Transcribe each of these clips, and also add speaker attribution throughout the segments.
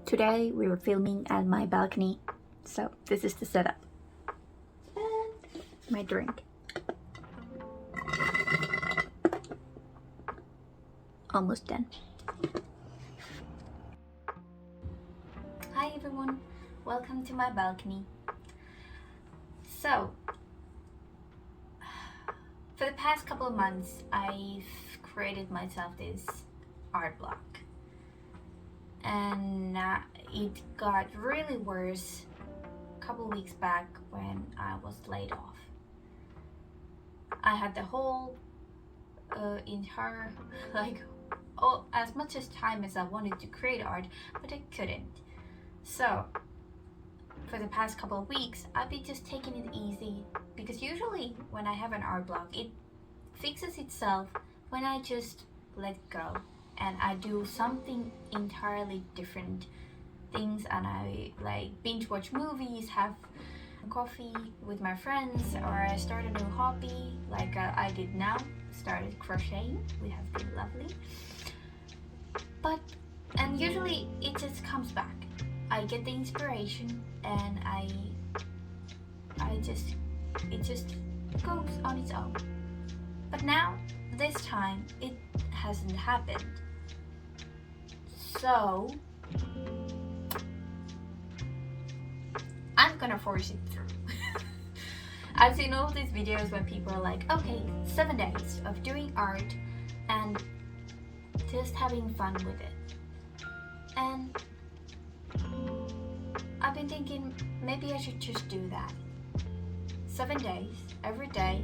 Speaker 1: Today we were filming at my balcony, so this is the setup. And my drink. Almost done. Hi everyone, welcome to my balcony. So, for the past couple of months, I've created myself this art block. And it got really worse a couple weeks back when I was laid off. I had the whole entire, as much as time as I wanted to create art, but I couldn't. So, for the past couple of weeks, I've been just taking it easy, because usually when I have an art block, it fixes itself when I just let go and I do something entirely different things, and I binge watch movies, have coffee with my friends, or I start a new hobby like I did now, started crocheting, which has been lovely. And usually it just comes back. I get the inspiration and it just goes on its own. But now, this time, it hasn't happened. So, I'm gonna force it through. I've seen all these videos where people are like, okay, 7 days of doing art and just having fun with it. And I've been thinking maybe I should just do that. 7 days, every day,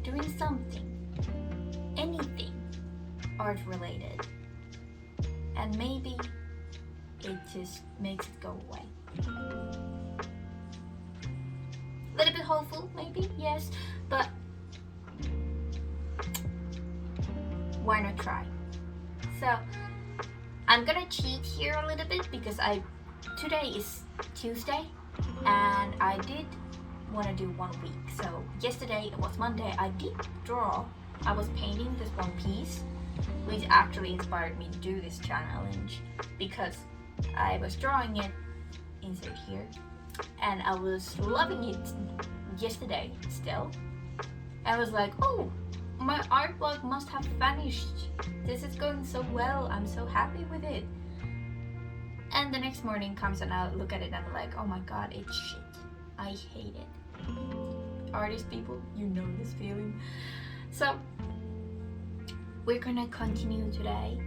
Speaker 1: doing something, anything art related. And maybe it just makes it go away. A little bit hopeful, maybe, yes, but why not try? So I'm gonna cheat here a little bit because today is Tuesday and I did want to do 1 week. So yesterday, it was Monday, I did draw. I was painting this one piece, which actually inspired me to do this challenge because I was drawing it, insert here, and I was loving it yesterday still. I was like, oh, my art block must have vanished. This is going so well, I'm so happy with it. And the next morning comes and I look at it and I'm like, oh my god, it's shit. I hate it. Artist people, you know this feeling. So, we're gonna continue today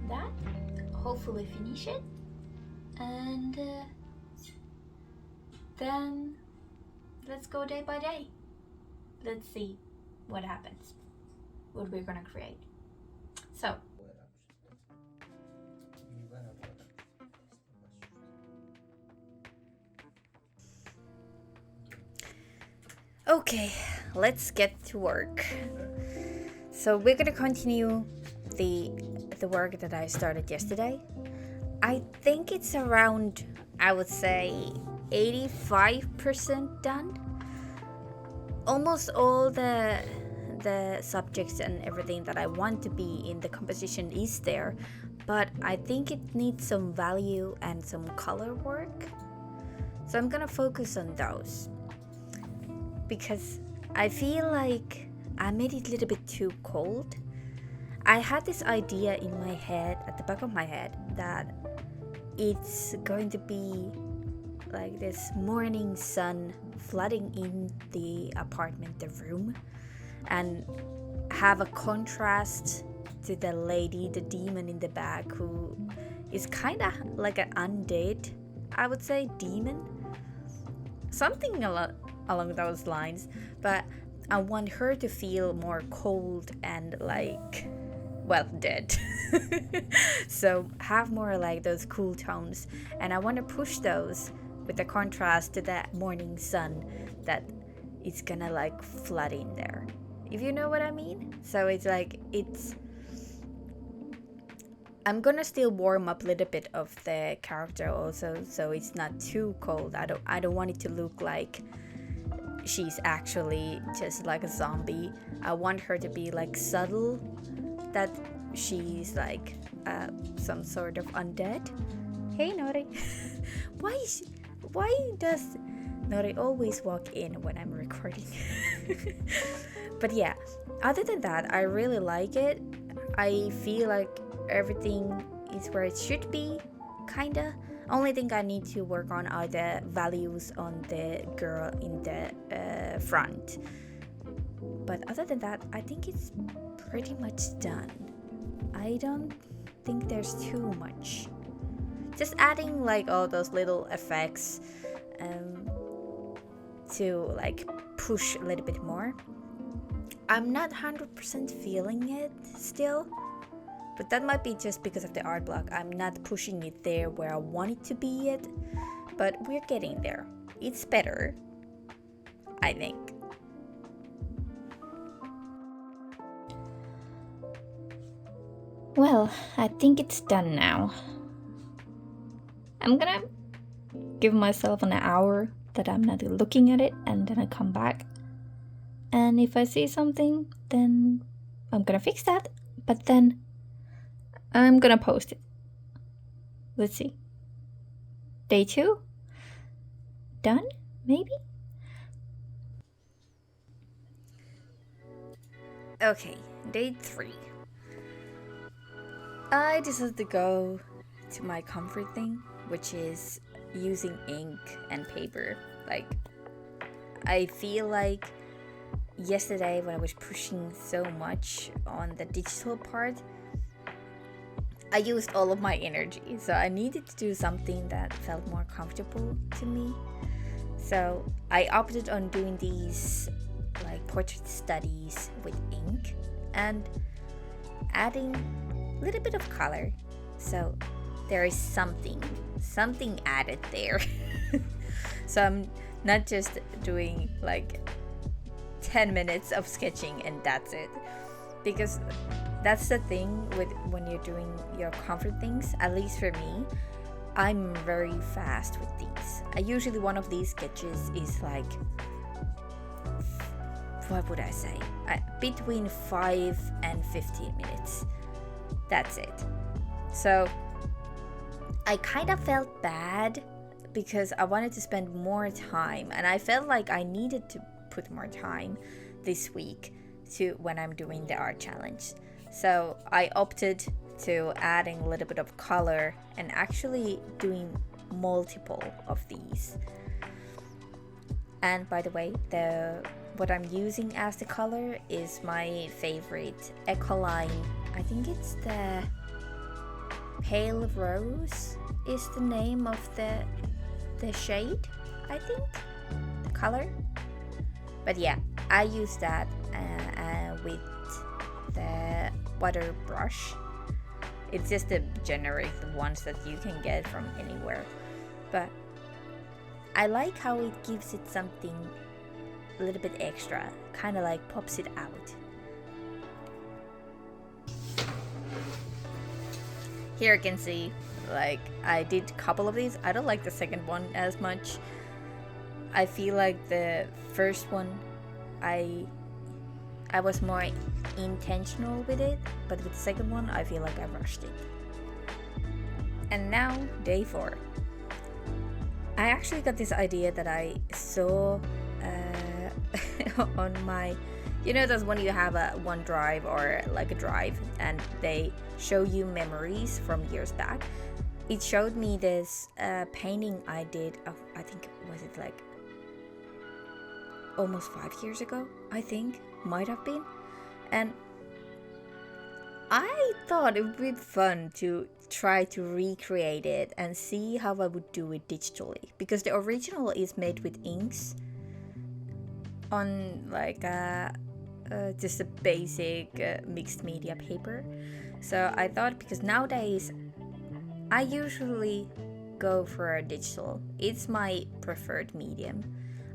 Speaker 1: that, hopefully finish it, and then let's go day by day. Let's see what happens, what we're gonna create. So, okay, let's get to work. So we're gonna continue the work that I started yesterday. I think it's around, I would say, 85% done. Almost all the subjects and everything that I want to be in the composition is there, but I think it needs some value and some color work. So I'm gonna focus on those because I feel like I made it a little bit too cold. I had this idea in my head, at the back of my head, that it's going to be like this morning sun flooding in the apartment, the room, and have a contrast to the lady, the demon in the back, who is kind of like an undead, I would say, demon. Something along those lines, but I want her to feel more cold and dead. So have more like those cool tones, and I want to push those with the contrast to that morning sun that it's gonna flood in there, if you know what I mean. So I'm gonna still warm up a little bit of the character also, so it's not too cold. I don't want it to look like she's actually just like a zombie. I want her to be subtle, that she's some sort of undead, Hey, Nori. why why does Nori always walk in when I'm recording? But yeah, other than that, I really like it. I feel like everything is where it should be, kinda. Only thing I need to work on are the values on the girl in the front. But other than that, I think it's pretty much done. I don't think there's too much. Just adding like all those little effects to like push a little bit more. I'm not 100% feeling it still, but that might be just because of the art block. I'm not pushing it there where I want it to be yet, but we're getting there. It's better, I think. Well, I think it's done now. I'm gonna give myself an hour that I'm not looking at it, and then I come back. And if I see something, then I'm gonna fix that, but then I'm gonna post it. Let's see. Day 2? Done? Maybe? Okay, day 3. I decided to go to my comfort thing, which is using ink and paper. Like, I feel like yesterday when I was pushing so much on the digital part, I used all of my energy, so I needed to do something that felt more comfortable to me. So I opted on doing these like portrait studies with ink and adding a little bit of color. So there is something added there. So I'm not just doing like 10 minutes of sketching and that's it, because that's the thing with when you're doing your comfort things. At least for me, I'm very fast with these. Usually one of these sketches is like, what would I say, between 5 and 15 minutes. That's it. So I kind of felt bad because I wanted to spend more time, and I felt like I needed to put more time this week to when I'm doing the art challenge. So I opted to adding a little bit of color and actually doing multiple of these. And by the way, what I'm using as the color is my favorite Ecoline. I think it's the Pale Rose is the name of the shade, I think, the color. But yeah, I use that with the water brush. It's just the generic ones that you can get from anywhere. But I like how it gives it something a little bit extra, kind of like pops it out. Here you can see, like, I did a couple of these. I don't like the second one as much. I feel like the first one, I was more intentional with it, but with the second one, I feel like I rushed it. And now, day 4. I actually got this idea that I saw on my, you know, those when you have a OneDrive or like a drive and they show you memories from years back. It showed me this painting I did of, I think, was it like almost 5 years ago, I think, might have been. And I thought it would be fun to try to recreate it and see how I would do it digitally, because the original is made with inks on like just a basic mixed media paper. So I thought, because nowadays I usually go for a digital. It's my preferred medium.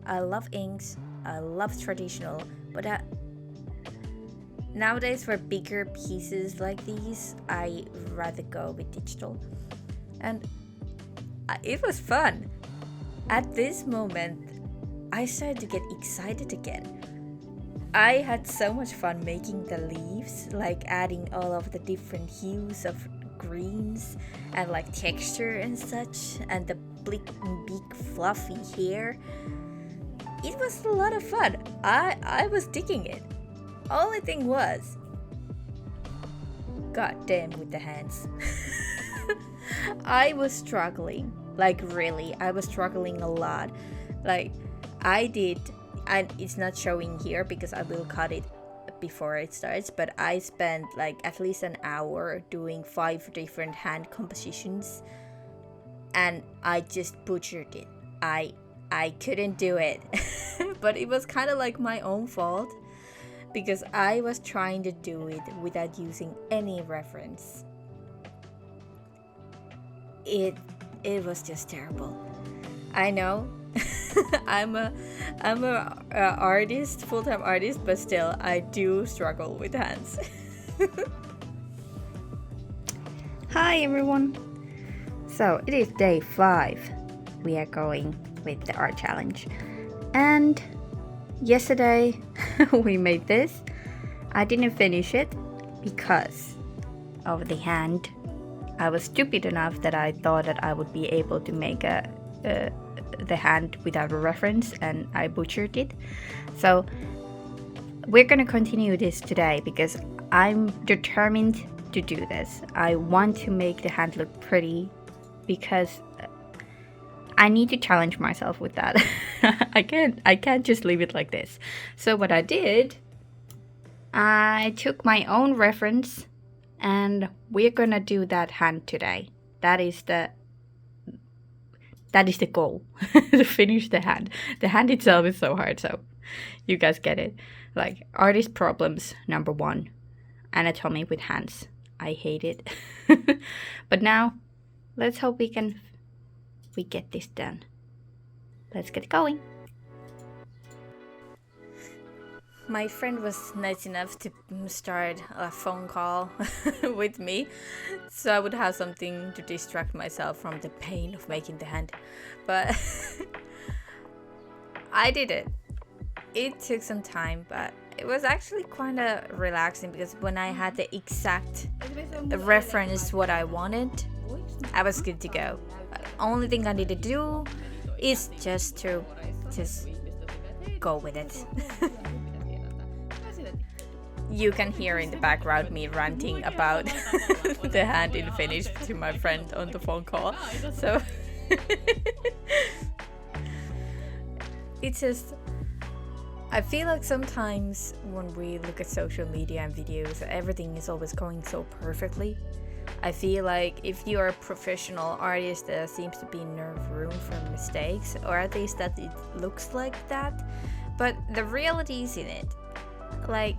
Speaker 1: I love inks, I love traditional, but nowadays for bigger pieces like these, I rather go with digital. And it was fun. At this moment, I started to get excited again. I had so much fun making the leaves, like adding all of the different hues of greens and like texture and such, and the big fluffy hair. It was a lot of fun. I was digging it. Only thing was, god damn with the hands. I was struggling, like really, I was struggling a lot. Like I did, and it's not showing here because I will cut it before it starts, but I spent like at least an hour doing 5 different hand compositions, and I just butchered it. I couldn't do it. But it was kind of like my own fault because I was trying to do it without using any reference. It was just terrible. I know. I'm a artist, full-time artist, but still I do struggle with hands. Hi everyone. So it is day 5. We are going with the art challenge, and yesterday we made this. I didn't finish it because of the hand. I was stupid enough that I thought that I would be able to make the hand without a reference, and I butchered it. So we're gonna continue this today because I'm determined to do this. I want to make the hand look pretty because I need to challenge myself with that. I can't just leave it like this. So what I did, I took my own reference, and we're gonna do that hand today. That is the goal. To finish the hand. The hand itself is so hard, so you guys get it. Like artist problems number 1, anatomy with hands. I hate it. But now let's hope we get this done. Let's get going. My friend was nice enough to start a phone call with me, so I would have something to distract myself from the pain of making the hand. But I did it. It took some time, but it was actually kind of relaxing because when I had the exact reference what I wanted, I was good to go. But only thing I need to do is just go with it. You can hear in the background me ranting about the hand in Finnish to my friend on the phone call. So it's just, I feel like sometimes when we look at social media and videos, everything is always going so perfectly. I feel like if you are a professional artist, there seems to be no room for mistakes, or at least that it looks like that. But the reality is in it. Like,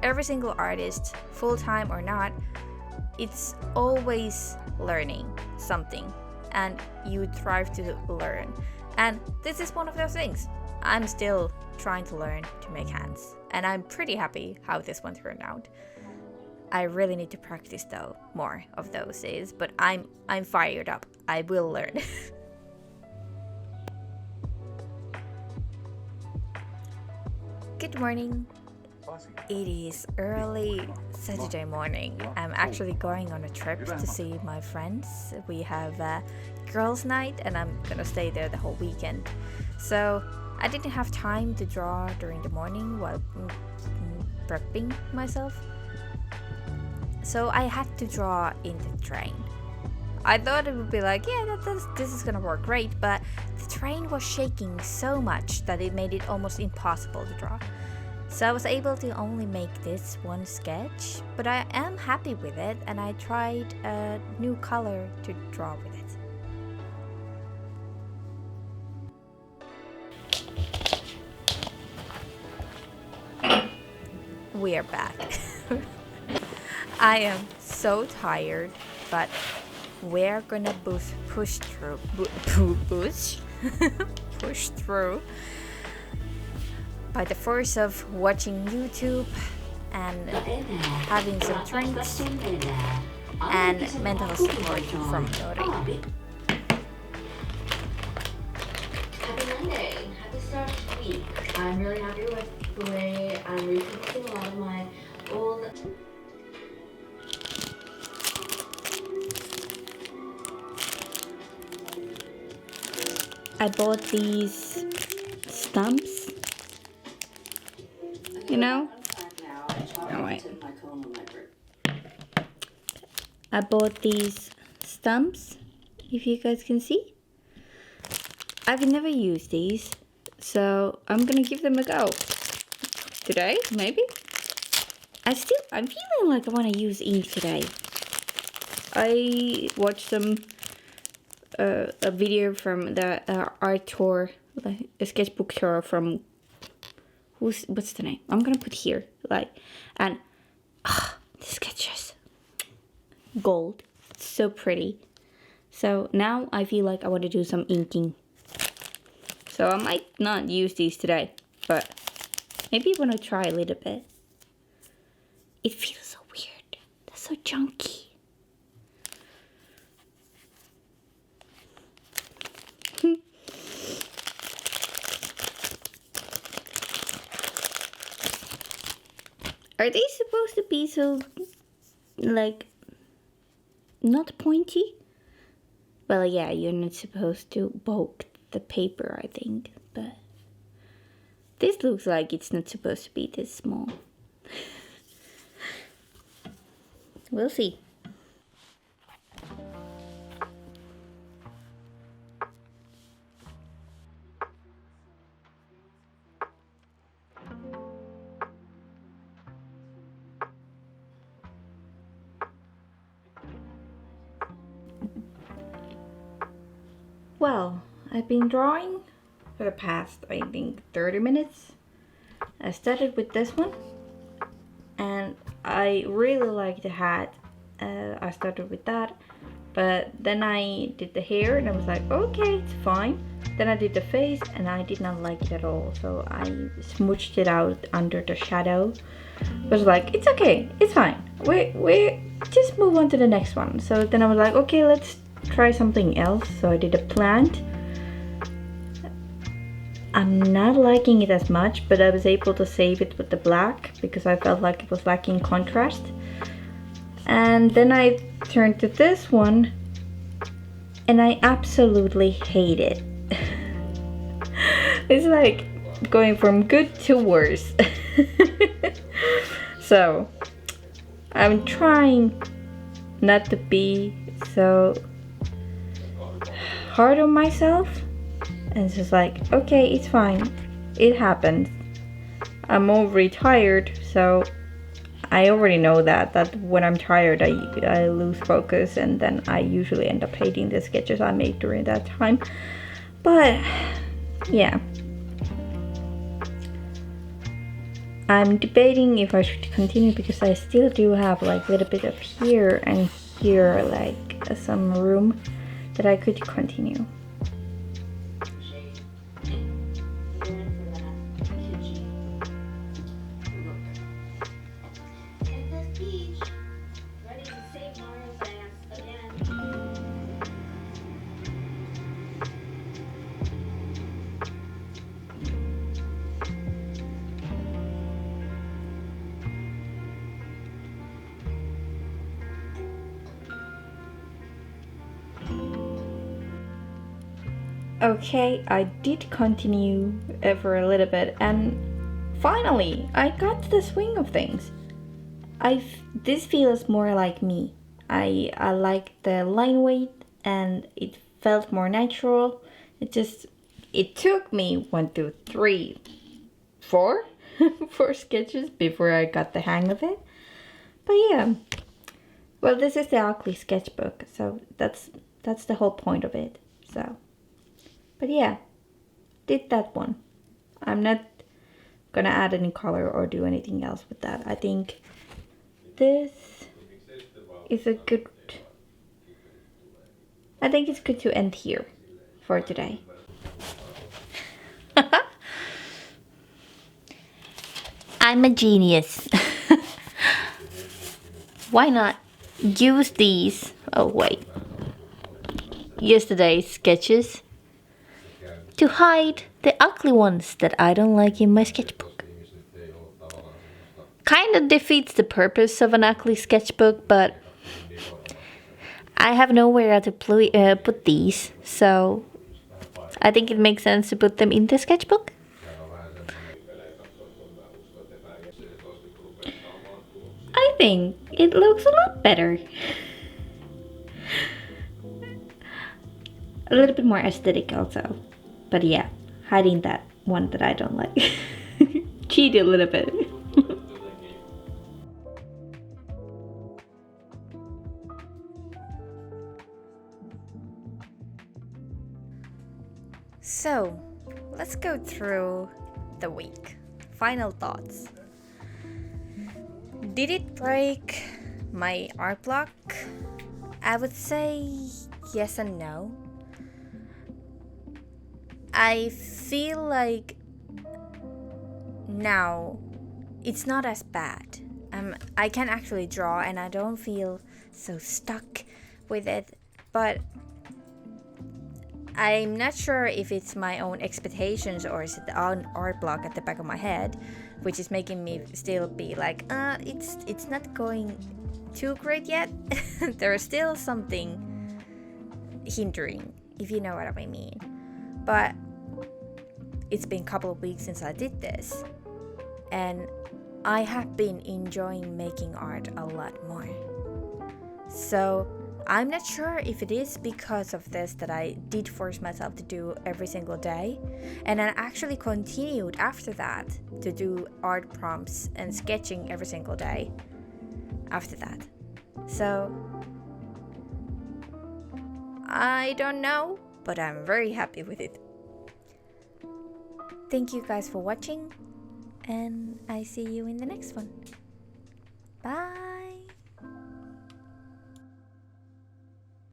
Speaker 1: every single artist, full-time or not, it's always learning something, and you thrive to learn. And this is one of those things. I'm still trying to learn to make hands, and I'm pretty happy how this one turned out. I really need to practice though, more of those days, but I'm fired up. I will learn. Good morning. It is early Saturday morning. I'm actually going on a trip to see my friends. We have a girls' night and I'm gonna stay there the whole weekend. So I didn't have time to draw during the morning while prepping myself. So I had to draw in the train. I thought it would be like, yeah, this is gonna work great, but the train was shaking so much that it made it almost impossible to draw. So I was able to only make this one sketch, but I am happy with it, and I tried a new color to draw with it. We are back. I am so tired, but we're gonna push through. Push through. By the force of watching YouTube and having some drinks and mental support from Nori.
Speaker 2: Happy Monday. Happy start to the week. I'm really happy with the way I'm refocusing a lot of my old...
Speaker 1: I bought these stumps, you know? Oh, wait. I bought these stumps, if you guys can see. I've never used these, so I'm gonna give them a go. Today, maybe? I'm feeling like I want to use ink today. I watched a video from the art tour, like a sketchbook tour from, what's the name? I'm gonna put here, and the sketches, gold, so pretty. So now I feel like I want to do some inking. So I might not use these today, but maybe I want to try a little bit. It feels so weird. They're so chunky. Are they supposed to be so, like, not pointy? Well, yeah, you're not supposed to poke the paper, I think, but this looks like it's not supposed to be this small. We'll see. Well, I've been drawing for the past, I think, 30 minutes. I started with this one, and I really like the hat. I started with that, but then I did the hair and I was like, okay, it's fine. Then I did the face and I did not like it at all, so I smooched it out under the shadow. I was like, it's okay, it's fine. We just move on to the next one. So then I was like, okay, let's try something else. So I did a plant. I'm not liking it as much, but I was able to save it with the black because I felt like it was lacking contrast. And then I turned to this one and I absolutely hate it. It's like going from good to worse. So I'm trying not to be so hard on myself, and it's just like, okay, it's fine, it happens. I'm already tired, so I already know that when I'm tired I lose focus, and then I usually end up hating the sketches I made during that time. But yeah, I'm debating if I should continue because I still do have like a little bit of here and here, like some room that I could continue. Okay, I did continue for a little bit, and finally I got the swing of things. This feels more like me. I like the line weight, and it felt more natural. It took me 1, 2, 3, 4 4 sketches before I got the hang of it. But yeah, well, this is the ugly sketchbook, so that's the whole point of it. So, but yeah, did that one. I'm not gonna add any color or do anything else with that. I think this is I think it's good to end here for today. I'm a genius. Why not use these? Oh wait, yesterday's sketches to hide the ugly ones that I don't like in my sketchbook. Kind of defeats the purpose of an ugly sketchbook, but I have nowhere to put these, so I think it makes sense to put them in the sketchbook. I think it looks a lot better. A little bit more aesthetic also. But yeah, hiding that one that I don't like. Cheat a little bit. So, let's go through the week. Final thoughts. Did it break my art block? I would say yes and no. I feel like now it's not as bad. I can actually draw and I don't feel so stuck with it, but I'm not sure if it's my own expectations or is it the art block at the back of my head, which is making me still be like, it's not going too great yet. There's still something hindering, if you know what I mean. But it's been a couple of weeks since I did this, and I have been enjoying making art a lot more. So I'm not sure if it is because of this that I did force myself to do every single day, and I actually continued after that to do art prompts and sketching every single day after that. So I don't know, but I'm very happy with it. Thank you guys for watching, and I see you in the next one. Bye!